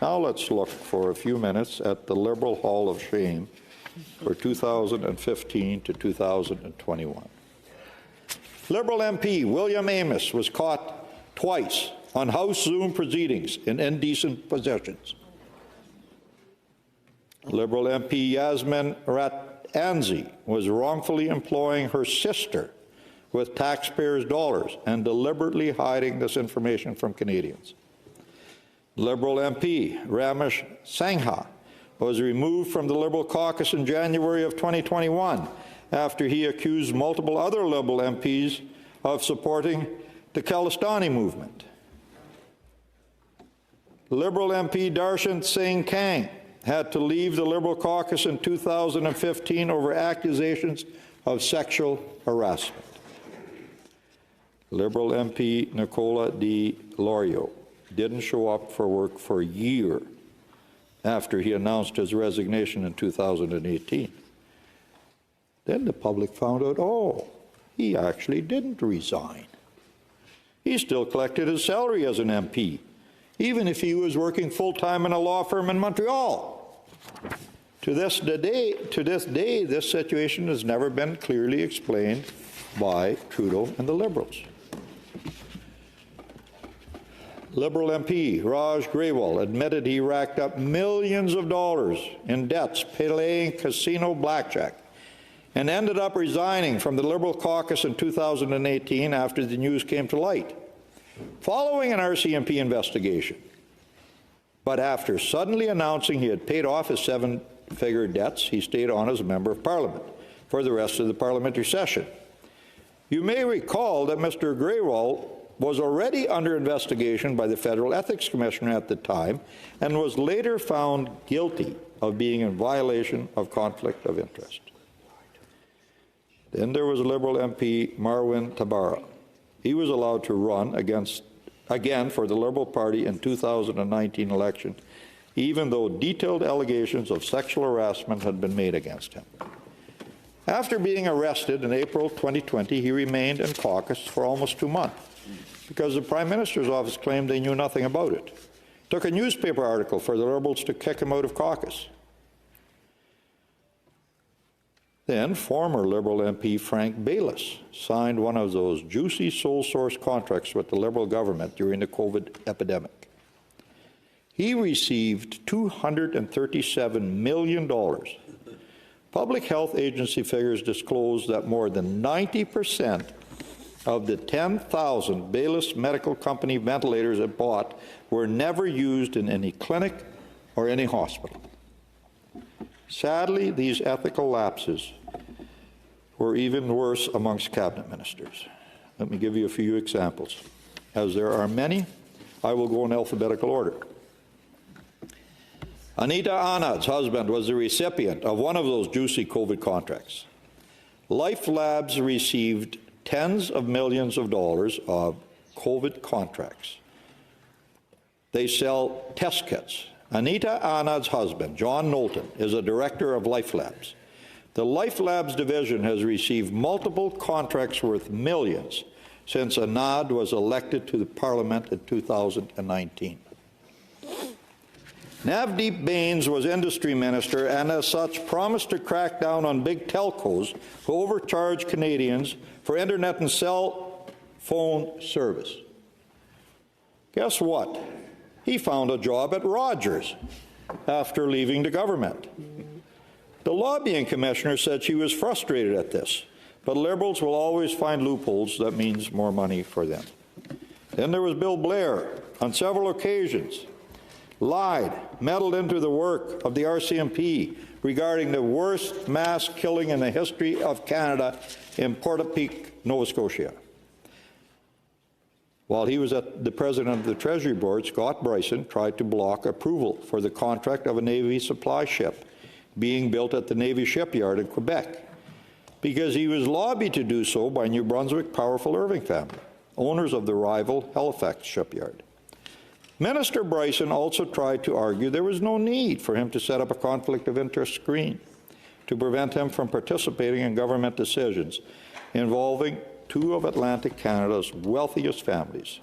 Now let's look for a few minutes at the Liberal Hall of Shame for 2015 to 2021. Liberal MP William Amos was caught twice on House Zoom proceedings in indecent possessions. Liberal MP Yasmin Ratanzi was wrongfully employing her sister with taxpayers' dollars and deliberately hiding this information from Canadians. Liberal MP Ramesh Sangha was removed from the Liberal caucus in January of 2021 after he accused multiple other Liberal MPs of supporting the Khalistani movement. Liberal MP Darshan Singh Kang had to leave the Liberal caucus in 2015 over accusations of sexual harassment. Liberal MP Nicola Di Lorio didn't show up for work for a year after he announced his resignation in 2018. Then the public found out, oh, he actually didn't resign. He still collected his salary as an MP, even if he was working full-time in a law firm in Montreal. To this day, this situation has never been clearly explained by Trudeau and the Liberals. Liberal MP Raj Grewal admitted he racked up millions of dollars in debts playing casino blackjack and ended up resigning from the Liberal caucus in 2018 after the news came to light, following an RCMP investigation. But after suddenly announcing he had paid off his seven-figure debts, he stayed on as a member of Parliament for the rest of the parliamentary session. You may recall that Mr. Grewal was already under investigation by the Federal Ethics Commissioner at the time and was later found guilty of being in violation of conflict of interest. Then there was Liberal MP Marwin Tabara. He was allowed to run again for the Liberal Party in 2019 election, even though detailed allegations of sexual harassment had been made against him. After being arrested in April 2020, he remained in caucus for almost 2 months because the Prime Minister's office claimed they knew nothing about it. It took a newspaper article for the Liberals to kick him out of caucus. Then former Liberal MP Frank Baylis signed one of those juicy sole source contracts with the Liberal government during the COVID epidemic. He received $237 million. Public health agency figures disclose that more than 90% of the 10,000 Baylis Medical Company ventilators it bought were never used in any clinic or any hospital. Sadly, these ethical lapses were even worse amongst cabinet ministers. Let me give you a few examples. As there are many, I will go in alphabetical order. Anita Anand's husband was the recipient of one of those juicy COVID contracts. Life Labs received tens of millions of dollars of COVID contracts. They sell test kits. Anita Anand's husband, John Knowlton, is a director of Life Labs. The Life Labs division has received multiple contracts worth millions since Anand was elected to the Parliament in 2019. Navdeep Bains was industry minister and as such promised to crack down on big telcos who overcharge Canadians for internet and cell phone service. Guess what? He found a job at Rogers after leaving the government. The lobbying commissioner said she was frustrated at this, but Liberals will always find loopholes that means more money for them. Then there was Bill Blair, on several occasions, lied, meddled into the work of the RCMP regarding the worst mass killing in the history of Canada in Portapique, Nova Scotia. While he was the president of the Treasury Board, Scott Bryson tried to block approval for the contract of a Navy supply ship being built at the Navy shipyard in Quebec, because he was lobbied to do so by New Brunswick powerful Irving family, owners of the rival Halifax shipyard. Minister Bryson also tried to argue there was no need for him to set up a conflict of interest screen to prevent him from participating in government decisions involving two of Atlantic Canada's wealthiest families.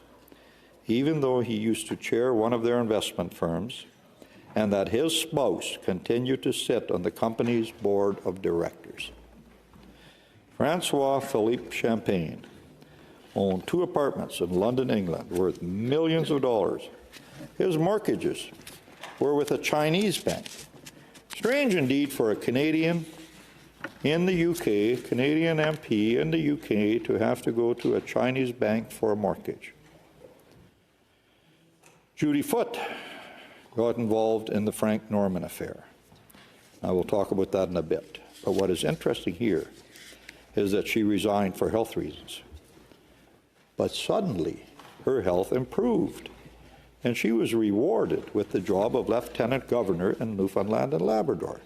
even though he used to chair one of their investment firms, and that his spouse continued to sit on the company's board of directors. Francois Philippe Champagne owned 2 apartments in London, England, worth millions of dollars. His mortgages were with a Chinese bank. Strange indeed for a Canadian in the UK, Canadian MP in the UK, to have to go to a Chinese bank for a mortgage. Judy Foote got involved in the Frank Norman affair. I will talk about that in a bit. But what is interesting here is that she resigned for health reasons. But suddenly, her health improved, and she was rewarded with the job of Lieutenant Governor in Newfoundland and Labrador.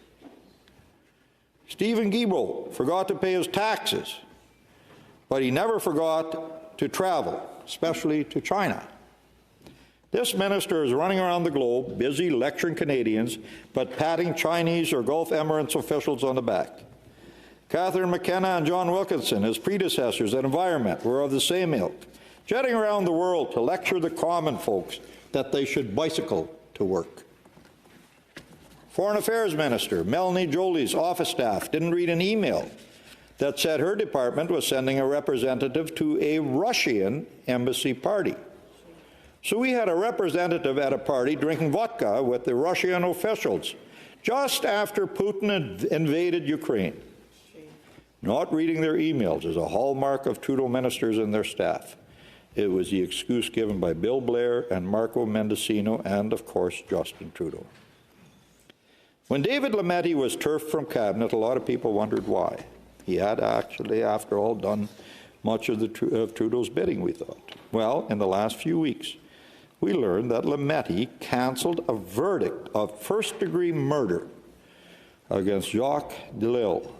Stephen Guilbeault forgot to pay his taxes, but he never forgot to travel, especially to China. This minister is running around the globe, busy lecturing Canadians, but patting Chinese or Gulf Emirates officials on the back. Catherine McKenna and John Wilkinson, his predecessors at Environment, were of the same ilk, jetting around the world to lecture the common folks that they should bicycle to work. Foreign Affairs Minister Melanie Jolie's office staff didn't read an email that said her department was sending a representative to a Russian embassy party. So we had a representative at a party drinking vodka with the Russian officials just after Putin had invaded Ukraine. Not reading their emails is a hallmark of Trudeau ministers and their staff. It was the excuse given by Bill Blair and Marco Mendicino and, of course, Justin Trudeau. When David Lametti was turfed from cabinet, a lot of people wondered why. He had actually, after all, done much of Trudeau's bidding, we thought. Well, in the last few weeks, we learned that Lametti cancelled a verdict of first-degree murder against Jacques Delisle,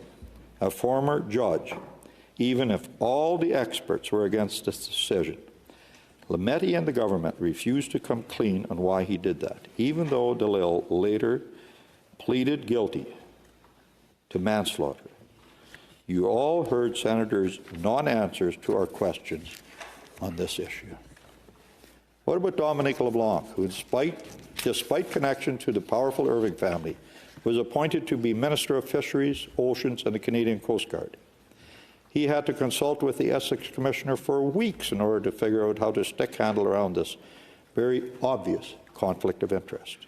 a former judge, even if all the experts were against this decision. Lametti and the government refused to come clean on why he did that, even though Delisle later pleaded guilty to manslaughter. You all heard Senators' non-answers to our questions on this issue. What about Dominique LeBlanc, who, despite connection to the powerful Irving family, was appointed to be Minister of Fisheries, Oceans, and the Canadian Coast Guard? He had to consult with the Essex Commissioner for weeks in order to figure out how to stick-handle around this very obvious conflict of interest.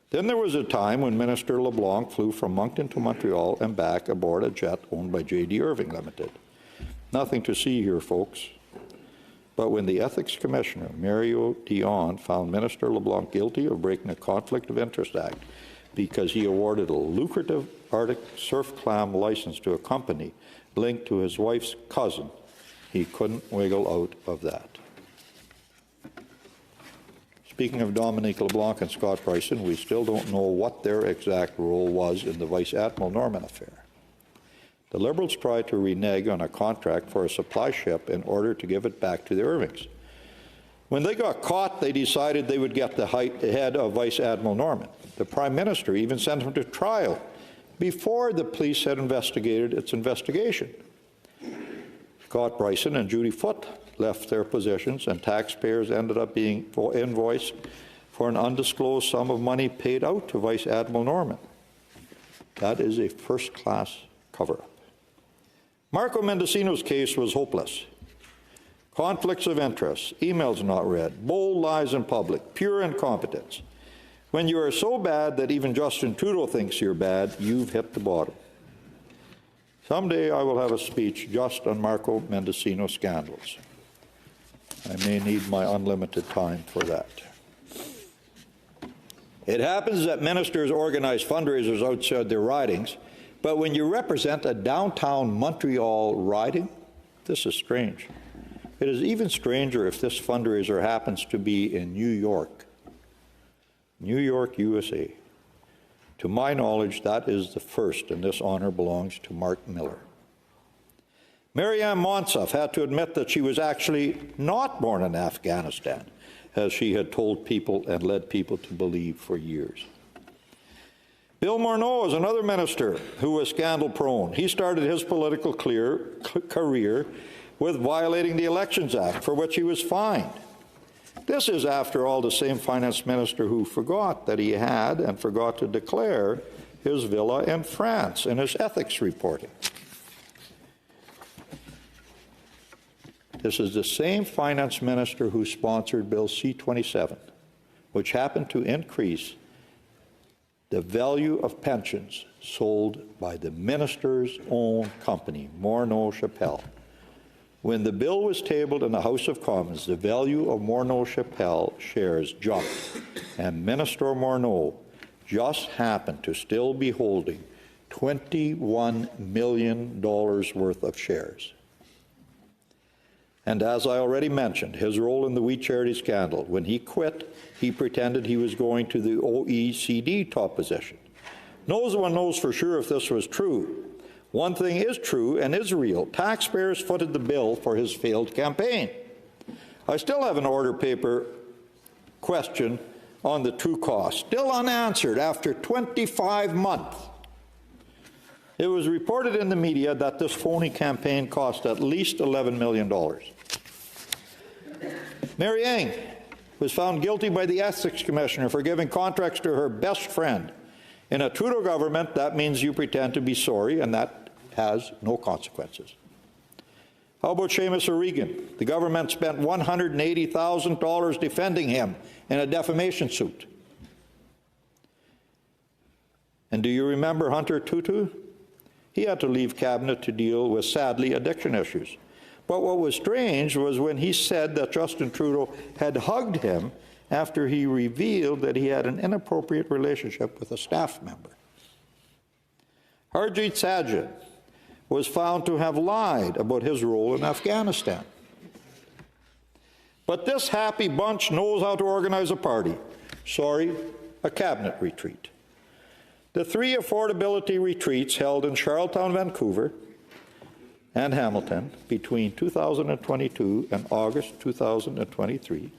Then there was a time when Minister LeBlanc flew from Moncton to Montreal and back aboard a jet owned by J.D. Irving Limited. Nothing to see here, folks. But when the Ethics Commissioner, Mario Dion, found Minister LeBlanc guilty of breaking a Conflict of Interest Act because he awarded a lucrative Arctic surf clam license to a company linked to his wife's cousin, he couldn't wiggle out of that. Speaking of Dominique LeBlanc and Scott Bryson, we still don't know what their exact role was in the Vice Admiral Norman affair. The Liberals tried to renege on a contract for a supply ship in order to give it back to the Irvings. When they got caught, they decided they would get the head of Vice Admiral Norman. The Prime Minister even sent him to trial before the police had investigated its investigation. Scott Bryson and Judy Foote left their positions, and taxpayers ended up being invoiced for an undisclosed sum of money paid out to Vice Admiral Norman. That is a first-class cover-up. Marco Mendicino's case was hopeless. Conflicts of interest, emails not read, bold lies in public, pure incompetence. When you are so bad that even Justin Trudeau thinks you're bad, you've hit the bottom. Someday I will have a speech just on Marco Mendicino scandals. I may need my unlimited time for that. It happens that ministers organize fundraisers outside their ridings, but when you represent a downtown Montreal riding, this is strange. It is even stranger if this fundraiser happens to be in New York, USA. To my knowledge, that is the first, and this honor belongs to Mark Miller. Marianne Monsef had to admit that she was actually not born in Afghanistan, as she had told people and led people to believe for years. Bill Morneau is another minister who was scandal-prone. He started his political career with violating the Elections Act, for which he was fined. This is, after all, the same finance minister who forgot that he had and forgot to declare his villa in France in his ethics reporting. This is the same finance minister who sponsored Bill C-27, which happened to increase the value of pensions sold by the minister's own company, Morneau-Shepell. When the bill was tabled in the House of Commons, the value of Morneau-Shepell shares jumped, and Minister Morneau just happened to still be holding $21 million worth of shares. And as I already mentioned, his role in the We Charity scandal, when he quit, he pretended he was going to the OECD top position. No one knows for sure if this was true. One thing is true and is real. Taxpayers footed the bill for his failed campaign. I still have an order paper question on the true cost, still unanswered after 25 months. It was reported in the media that this phony campaign cost at least $11 million. Mary Ng was found guilty by the Ethics Commissioner for giving contracts to her best friend. In a Trudeau government, that means you pretend to be sorry, and that has no consequences. How about Seamus O'Regan? The government spent $180,000 defending him in a defamation suit. And do you remember Hunter Tutu? He had to leave cabinet to deal with, sadly, addiction issues. But what was strange was when he said that Justin Trudeau had hugged him after he revealed that he had an inappropriate relationship with a staff member. Harjit Sajjan was found to have lied about his role in Afghanistan. But this happy bunch knows how to organize a party. Sorry, a cabinet retreat. The 3 affordability retreats held in Charlottetown, Vancouver, and Hamilton between 2022 and August 2023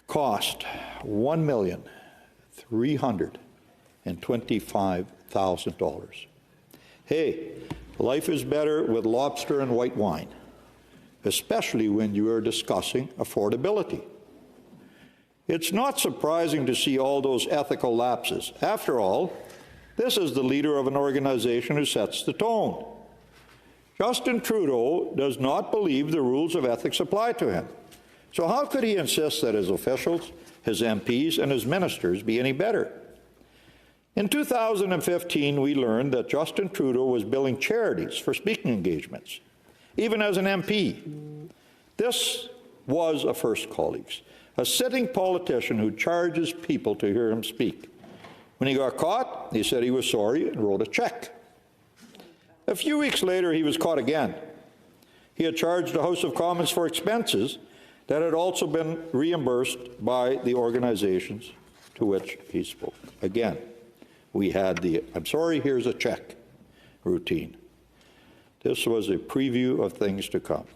cost $1,325,000. Hey, life is better with lobster and white wine, especially when you are discussing affordability. It's not surprising to see all those ethical lapses. After all, this is the leader of an organization who sets the tone. Justin Trudeau does not believe the rules of ethics apply to him. So how could he insist that his officials, his MPs, and his ministers be any better? In 2015, we learned that Justin Trudeau was billing charities for speaking engagements, even as an MP. This was a first, colleagues, a sitting politician who charges people to hear him speak. When he got caught, he said he was sorry and wrote a check. A few weeks later, he was caught again. He had charged the House of Commons for expenses that had also been reimbursed by the organizations to which he spoke. Again, we had the "I'm sorry, here's a check" routine. This was a preview of things to come.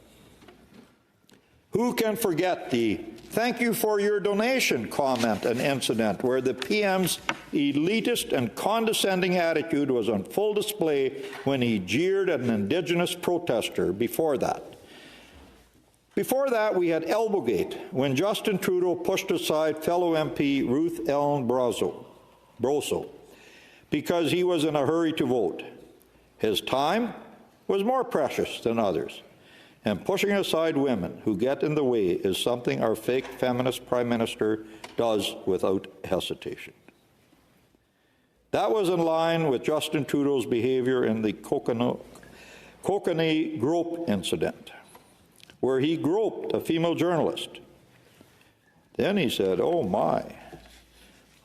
Who can forget the "thank you for your donation" comment and incident where the PM's elitist and condescending attitude was on full display when he jeered at an Indigenous protester before that? Before that, we had Elbowgate, when Justin Trudeau pushed aside fellow MP Ruth Ellen Brosso because he was in a hurry to vote. His time was more precious than others, and pushing aside women who get in the way is something our fake feminist Prime Minister does without hesitation. That was in line with Justin Trudeau's behaviour in the Kokanee grope incident, where he groped a female journalist. Then he said, "Oh my,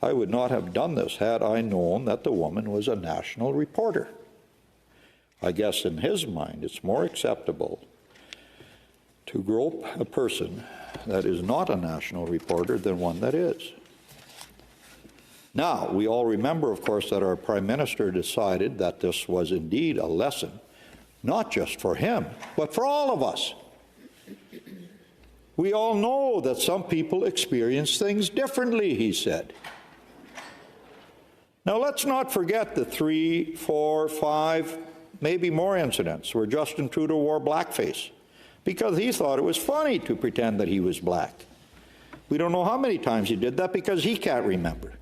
I would not have done this had I known that the woman was a national reporter." I guess in his mind it's more acceptable to grope a person that is not a national reporter than one that is. Now, we all remember, of course, that our Prime Minister decided that this was indeed a lesson, not just for him, but for all of us. We all know that some people experience things differently, he said. Now, let's not forget the 3, 4, 5 maybe more incidents where Justin Trudeau wore blackface because he thought it was funny to pretend that he was black. We don't know how many times he did that because he can't remember.